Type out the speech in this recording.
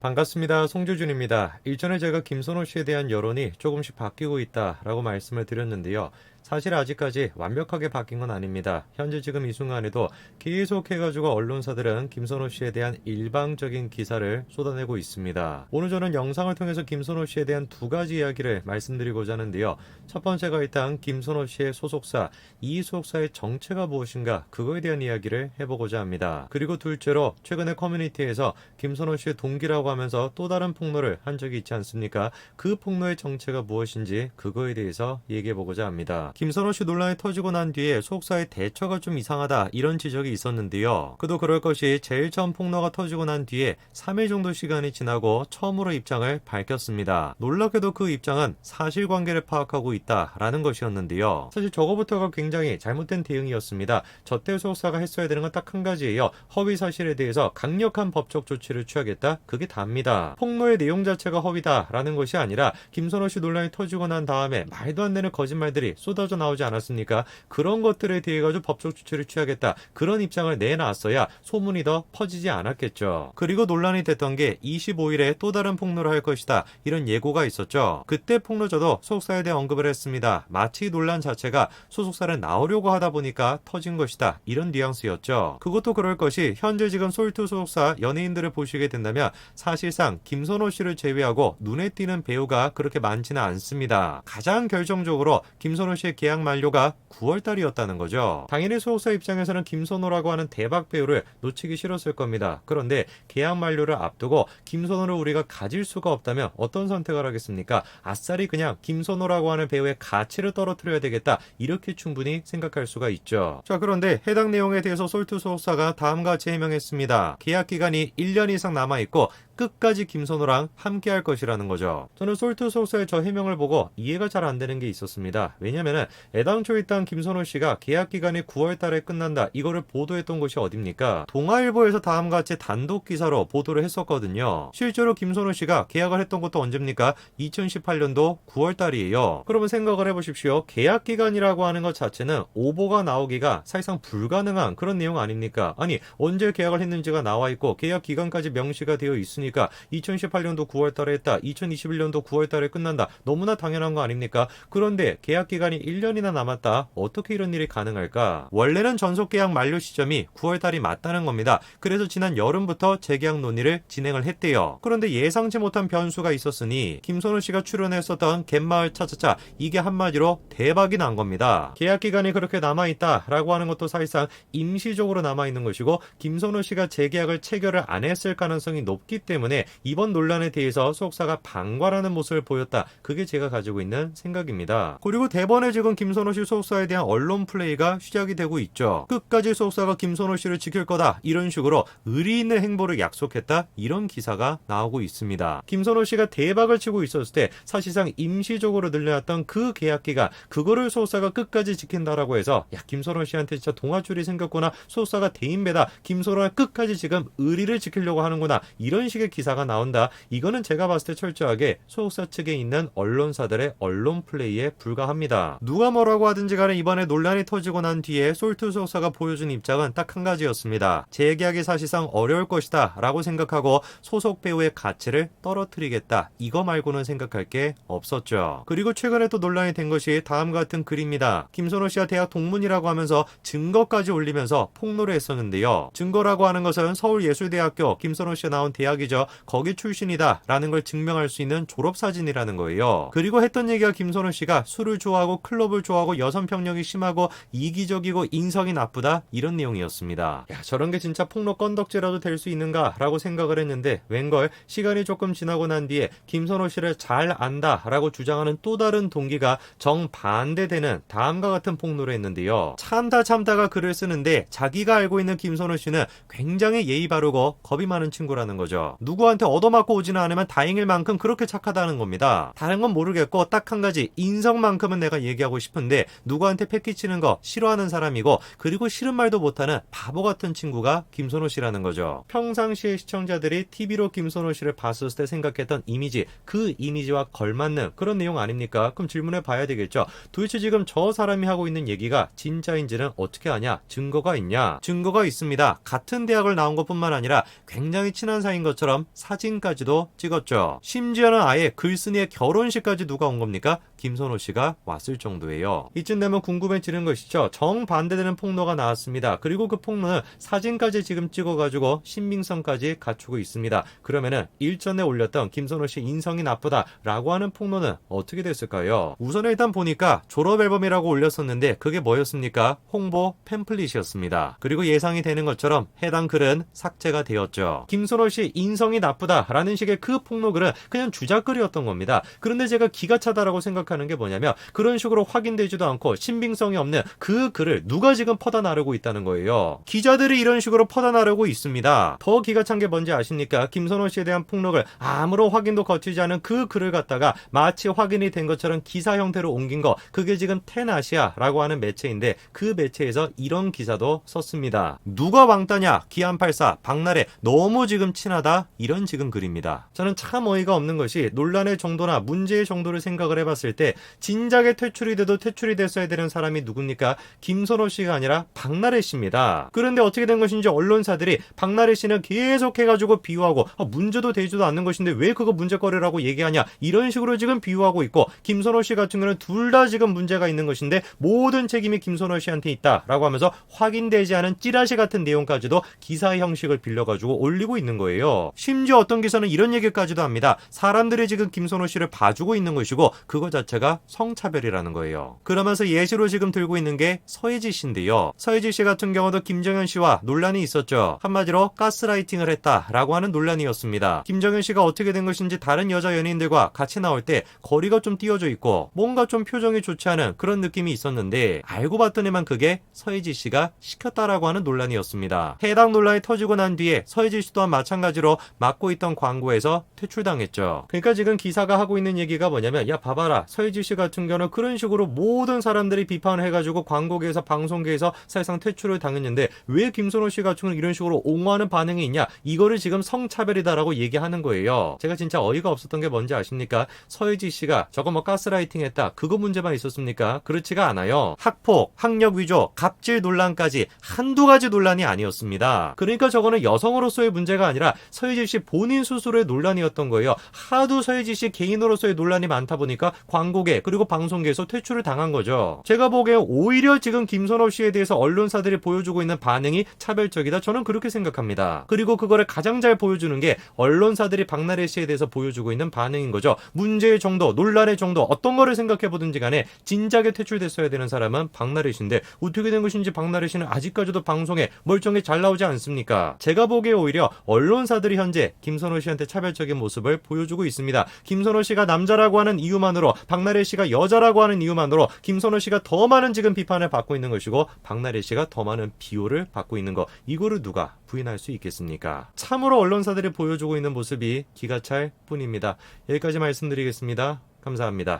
반갑습니다. 송주준입니다. 일전에 제가 김선호 씨에 대한 여론이 조금씩 바뀌고 있다라고 말씀을 드렸는데요. 사실 아직까지 완벽하게 바뀐 건 아닙니다. 현재 지금 이 순간에도 계속 해가지고 언론사들은 김선호 씨에 대한 일방적인 기사를 쏟아내고 있습니다. 오늘 저는 영상을 통해서 김선호 씨에 대한 두 가지 이야기를 말씀드리고자 하는데요. 첫 번째가 일단 김선호 씨의 소속사, 이 소속사의 정체가 무엇인가 그거에 대한 이야기를 해보고자 합니다. 그리고 둘째로 최근에 커뮤니티에서 김선호 씨의 동기라고 하면서 또 다른 폭로를 한 적이 있지 않습니까? 그 폭로의 정체가 무엇인지 그거에 대해서 얘기해보고자 합니다. 김선호 씨 논란이 터지고 난 뒤에 소속사의 대처가 좀 이상하다 이런 지적이 있었는데요. 그도 그럴 것이 제일 처음 폭로가 터지고 난 뒤에 3일 정도 시간이 지나고 처음으로 입장을 밝혔습니다. 놀랍게도 그 입장은 사실관계를 파악하고 있다라는 것이었는데요. 사실 저거부터가 굉장히 잘못된 대응이었습니다. 저때 소속사가 했어야 되는 건 딱 한 가지예요. 허위 사실에 대해서 강력한 법적 조치를 취하겠다. 그게 답니다. 폭로의 내용 자체가 허위다라는 것이 아니라 김선호 씨 논란이 터지고 난 다음에 말도 안 되는 거짓말들이 쏟아져 나오지 않았습니까? 그런 것들에 대해 가지고 법적 조치를 취하겠다. 그런 입장을 내놨어야 소문이 더 퍼지지 않았겠죠. 그리고 논란이 됐던 게 25일에 또 다른 폭로를 할 것이다. 이런 예고가 있었죠. 그때 폭로자도 소속사에 대해 언급을 했습니다. 마치 논란 자체가 소속사를 나오려고 하다 보니까 터진 것이다. 이런 뉘앙스였죠. 그것도 그럴 것이 현재 지금 솔투 소속사 연예인들을 보시게 된다면 사실상 김선호 씨를 제외하고 눈에 띄는 배우가 그렇게 많지는 않습니다. 가장 결정적으로 김선호 씨의 계약 만료가 9월달이었다는 거죠. 당연히 소속사 입장에서는 김선호라고 하는 대박 배우를 놓치기 싫었을 겁니다. 그런데 계약 만료를 앞두고 김선호를 우리가 가질 수가 없다면 어떤 선택을 하겠습니까? 아싸리 그냥 김선호라고 하는 배우의 가치를 떨어뜨려야 되겠다. 이렇게 충분히 생각할 수가 있죠. 자, 그런데 해당 내용에 대해서 솔투 소속사가 다음과 같이 해명했습니다. 계약 기간이 1년 이상 남아있고 끝까지 김선호랑 함께 할 것이라는 거죠. 저는 솔트 소속사의 저 해명을 보고 이해가 잘 안 되는 게 있었습니다. 왜냐면은 애당초 일단 김선호 씨가 계약 기간이 9월 달에 끝난다. 이거를 보도했던 곳이 어딥니까? 동아일보에서 다음과 같이 단독 기사로 보도를 했었거든요. 실제로 김선호 씨가 계약을 했던 것도 언제입니까? 2018년도 9월 달이에요. 그러면 생각을 해보십시오. 계약 기간이라고 하는 것 자체는 오보가 나오기가 사실상 불가능한 그런 내용 아닙니까? 아니, 언제 계약을 했는지가 나와 있고 계약 기간까지 명시가 되어 있으니까 2018년도 9월 달에 했다. 2021년도 9월 달에 끝난다. 너무나 당연한 거 아닙니까? 그런데 계약 기간이 1년이나 남았다. 어떻게 이런 일이 가능할까? 원래는 전속 계약 만료 시점이 9월 달이 맞다는 겁니다. 그래서 지난 여름부터 재계약 논의를 진행을 했대요. 그런데 예상치 못한 변수가 있었으니 김선호 씨가 출연했었던 갯마을 차차차 이게 한마디로 대박이 난 겁니다. 계약 기간이 그렇게 남아있다라고 하는 것도 사실상 임시적으로 남아있는 것이고 김선호 씨가 재계약을 체결을 안 했을 가능성이 높기 때문에 이번 논란에 대해서 소속사가 방관하는 모습을 보였다. 그게 제가 가지고 있는 생각입니다. 그리고 대번에 지금 김선호 씨 소속사에 대한 언론 플레이가 시작이 되고 있죠. 끝까지 소속사가 김선호 씨를 지킬 거다. 이런 식으로 의리 있는 행보를 약속했다. 이런 기사가 나오고 있습니다. 김선호 씨가 대박을 치고 있었을 때 사실상 임시적으로 늘려놨던 그 계약 기간 그거를 소속사가 끝까지 지킨다라고 해서 야 김선호 씨한테 진짜 동아줄이 생겼구나. 소속사가 대인배다. 김선호가 끝까지 지금 의리를 지키려고 하는구나. 이런 식의 기사가 나온다. 이거는 제가 봤을 때 철저하게 소속사 측에 있는 언론사들의 언론 플레이에 불과합니다. 누가 뭐라고 하든지 간에 이번에 논란이 터지고 난 뒤에 솔트 소속사가 보여준 입장은 딱 한 가지였습니다. 재계약이 사실상 어려울 것이다 라고 생각하고 소속 배우의 가치를 떨어뜨리겠다. 이거 말고는 생각할 게 없었죠. 그리고 최근에 또 논란이 된 것이 다음과 같은 글입니다. 김선호 씨가 대학 동문이라고 하면서 증거까지 올리면서 폭로를 했었는데요. 증거라고 하는 것은 서울예술대학교 김선호 씨가 나온 대학이죠. 거기 출신이다 라는 걸 증명할 수 있는 졸업사진이라는 거예요. 그리고 했던 얘기가 김선호 씨가 술을 좋아하고 클럽을 좋아하고 여성 편력이 심하고 이기적이고 인성이 나쁘다 이런 내용이었습니다. 야, 저런 게 진짜 폭로 건덕지라도 될 수 있는가 라고 생각을 했는데 웬걸 시간이 조금 지나고 난 뒤에 김선호 씨를 잘 안다 라고 주장하는 또 다른 동기가 정반대되는 다음과 같은 폭로를 했는데요. 참다가 글을 쓰는데 자기가 알고 있는 김선호 씨는 굉장히 예의 바르고 겁이 많은 친구라는 거죠. 누구한테 얻어맞고 오지는 않으면 다행일 만큼 그렇게 착하다는 겁니다. 다른 건 모르겠고 딱 한 가지 인성만큼은 내가 얘기하고 싶은데 누구한테 패기치는 거 싫어하는 사람이고 그리고 싫은 말도 못하는 바보 같은 친구가 김선호 씨라는 거죠. 평상시에 시청자들이 TV로 김선호 씨를 봤을 때 생각했던 이미지 그 이미지와 걸맞는 그런 내용 아닙니까? 그럼 질문해 봐야 되겠죠. 도대체 지금 저 사람이 하고 있는 얘기가 진짜인지는 어떻게 아냐? 증거가 있냐? 증거가 있습니다. 같은 대학을 나온 것뿐만 아니라 굉장히 친한 사이인 것처럼 것처럼 사진까지도 찍었죠. 심지어는 아예 글쓴이의 결혼식까지 누가 온 겁니까? 김선호 씨가 왔을 정도예요. 이쯤 되면 궁금해지는 것이죠. 정반대되는 폭로가 나왔습니다. 그리고 그 폭로는 사진까지 지금 찍어가지고 신빙성까지 갖추고 있습니다. 그러면은 일전에 올렸던 김선호 씨 인성이 나쁘다라고 하는 폭로는 어떻게 됐을까요? 우선 일단 보니까 졸업앨범이라고 올렸었는데 그게 뭐였습니까? 홍보 팸플릿이었습니다. 그리고 예상이 되는 것처럼 해당 글은 삭제가 되었죠. 김선호 씨 인성이 나쁘다라는 식의 그 폭로글은 그냥 주작글이었던 겁니다. 그런데 제가 기가 차다라고 생각하는 게 뭐냐면 그런 식으로 확인되지도 않고 신빙성이 없는 그 글을 누가 지금 퍼다 나르고 있다는 거예요. 기자들이 이런 식으로 퍼다 나르고 있습니다. 더 기가 찬 게 뭔지 아십니까? 김선호 씨에 대한 폭로글 아무런 확인도 거치지 않은 그 글을 갖다가 마치 확인이 된 것처럼 기사 형태로 옮긴 거, 그게 지금 텐아시아라고 하는 매체인데 그 매체에서 이런 기사도 썼습니다. 누가 왕따냐? 기안84 박나래 너무 지금 친하다, 이런 지금 글입니다. 저는 참 어이가 없는 것이 논란의 정도나 문제의 정도를 생각을 해봤을 때 진작에 퇴출이 돼도 퇴출이 됐어야 되는 사람이 누굽니까? 김선호 씨가 아니라 박나래 씨입니다. 그런데 어떻게 된 것인지 언론사들이 박나래 씨는 계속 해가지고 비유하고 문제도 되지도 않는 것인데 왜 그거 문제거리라고 얘기하냐, 이런 식으로 지금 비유하고 있고, 김선호 씨 같은 경우는 둘 다 지금 문제가 있는 것인데 모든 책임이 김선호 씨한테 있다라고 하면서 확인되지 않은 찌라시 같은 내용까지도 기사 형식을 빌려가지고 올리고 있는 거예요. 심지어 어떤 기사는 이런 얘기까지도 합니다. 사람들이 지금 김선호 씨를 봐주고 있는 것이고 그거 자체가 성차별이라는 거예요. 그러면서 예시로 지금 들고 있는 게 서예지 씨인데요. 서예지 씨 같은 경우도 김정현 씨와 논란이 있었죠. 한마디로 가스라이팅을 했다라고 하는 논란이었습니다. 김정현 씨가 어떻게 된 것인지 다른 여자 연예인들과 같이 나올 때 거리가 좀 띄어져 있고 뭔가 좀 표정이 좋지 않은 그런 느낌이 있었는데 알고 봤더니만 그게 서예지 씨가 시켰다라고 하는 논란이었습니다. 해당 논란이 터지고 난 뒤에 서예지 씨 또한 마찬가지로 맡고 있던 광고에서 퇴출당했죠. 그러니까 지금 기사가 하고 있는 얘기가 뭐냐면, 야 봐봐라, 서예지 씨 같은 경우는 그런 식으로 모든 사람들이 비판을 해가지고 광고계에서 방송계에서 사실상 퇴출을 당했는데 왜 김선호 씨 같은 경우는 이런 식으로 옹호하는 반응이 있냐, 이거를 지금 성차별이다라고 얘기하는 거예요. 제가 진짜 어이가 없었던 게 뭔지 아십니까? 서예지 씨가 저거 뭐 가스라이팅 했다, 그거 문제만 있었습니까? 그렇지가 않아요. 학폭, 학력 위조, 갑질 논란까지 한두 가지 논란이 아니었습니다. 그러니까 저거는 여성으로서의 문제가 아니라 서예지 씨 본인 스스로의 논란이었던 거예요. 하도 서예지 씨 개인으로서의 논란이 많다 보니까 광고계 그리고 방송계에서 퇴출을 당한 거죠. 제가 보기엔 오히려 지금 김선호 씨에 대해서 언론사들이 보여주고 있는 반응이 차별적이다, 저는 그렇게 생각합니다. 그리고 그거를 가장 잘 보여주는 게 언론사들이 박나래 씨에 대해서 보여주고 있는 반응인 거죠. 문제의 정도, 논란의 정도, 어떤 거를 생각해보든지 간에 진작에 퇴출됐어야 되는 사람은 박나래 씨인데 어떻게 된 것인지 박나래 씨는 아직까지도 방송에 멀쩡히 잘 나오지 않습니까? 제가 보기에 오히려 언론사들이 현재 김선호 씨한테 차별적인 모습을 보여주고 있습니다. 김선호 씨가 남자라고 하는 이유만으로, 박나래 씨가 여자라고 하는 이유만으로 김선호 씨가 더 많은 지금 비판을 받고 있는 것이고 박나래 씨가 더 많은 비호를 받고 있는 거, 이거를 누가 부인할 수 있겠습니까? 참으로 언론사들이 보여주고 있는 모습이 기가 찰 뿐입니다. 여기까지 말씀드리겠습니다. 감사합니다.